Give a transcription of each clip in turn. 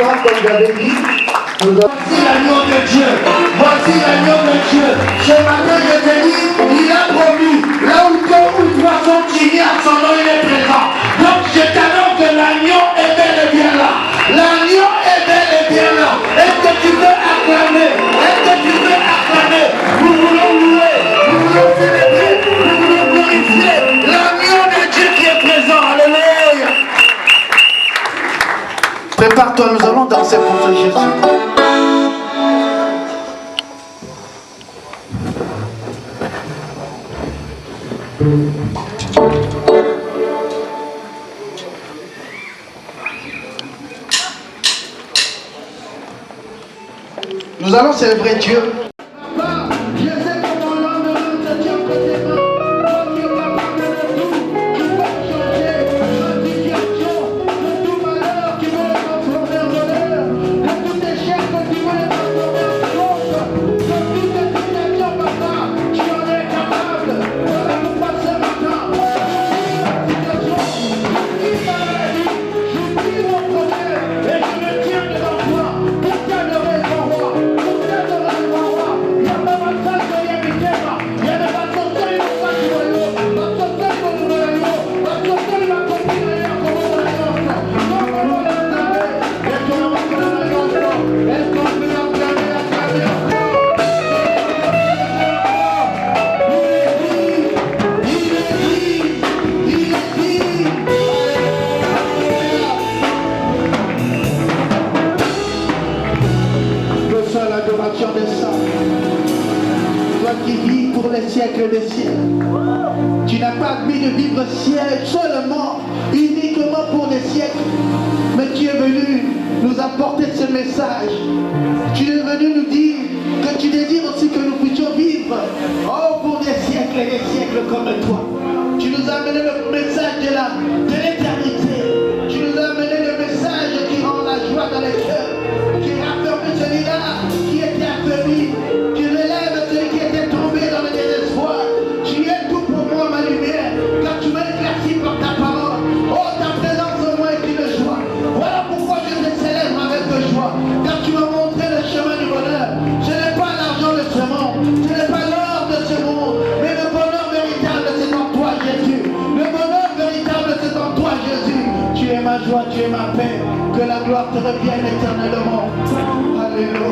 temps, comme j'avais dit, voici l'agneau de Dieu. Voici l'agneau de Dieu. Ce matin, je te dis, il a promis. Là où deux ou trois sont unis à son nom, il est présent. Donc, je t'annonce que l'agneau est bel et bien là. L'agneau est bel et bien là. Est-ce que tu veux acclamer? Est-ce que tu veux acclamer? Nous voulons louer. Nous voulons célébrer. Nous voulons glorifier l'agneau de Dieu qui est présent. Alléluia. Prépare-toi, nous allons danser pour toi, Jésus. Nous allons célébrer Dieu. Tu n'as pas admis de vivre seulement, uniquement pour des siècles, mais tu es venu nous apporter ce message. Tu es venu nous dire que tu désires aussi que nous puissions vivre pour des siècles et des siècles comme toi. Tu nous as amené le message de l'éternité. Tu nous as amené le message qui rend la joie dans les cœurs, qui raffermit celui-là qui était affaibli, qui relève celui qui était tombé dans le désespoir. Tu es tout pour moi, ma lumière, car tu m'as éclairci par ta parole. Oh, ta présence en moi est une joie. Voilà pourquoi je te célèbre avec joie, car tu m'as montré le chemin du bonheur. Ce n'est pas l'argent de ce monde, ce n'est pas l'or de ce monde, mais le bonheur véritable, c'est en toi, Jésus. Le bonheur véritable, c'est en toi, Jésus. Tu es ma joie, tu es ma paix. Que la gloire te revienne éternellement. Alléluia.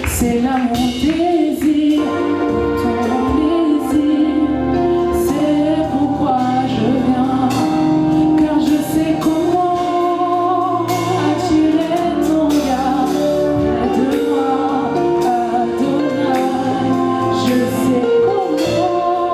C'est là mon désir, ton désir, c'est pourquoi je viens, car je sais comment attirer ton regard près de moi, Adonai. Je sais comment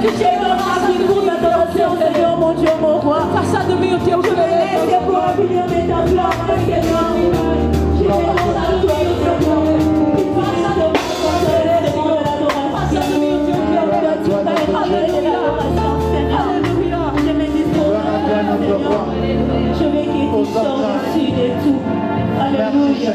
que tu es dans la vie pour l'adoration, Seigneur, mon Dieu, mon roi. Façade de mieux, Dieu, je vais laisser pour venir mettre en place, Seigneur. Je vais rendre à toi, Seigneur. Une façade de mieux, Seigneur, de l'adoration. Façade de mieux, Dieu, qui a fait la toute ta l'adoration, Seigneur. Je me dispose, Seigneur. Je vais qu'il sorte dessus de tout. Alléluia.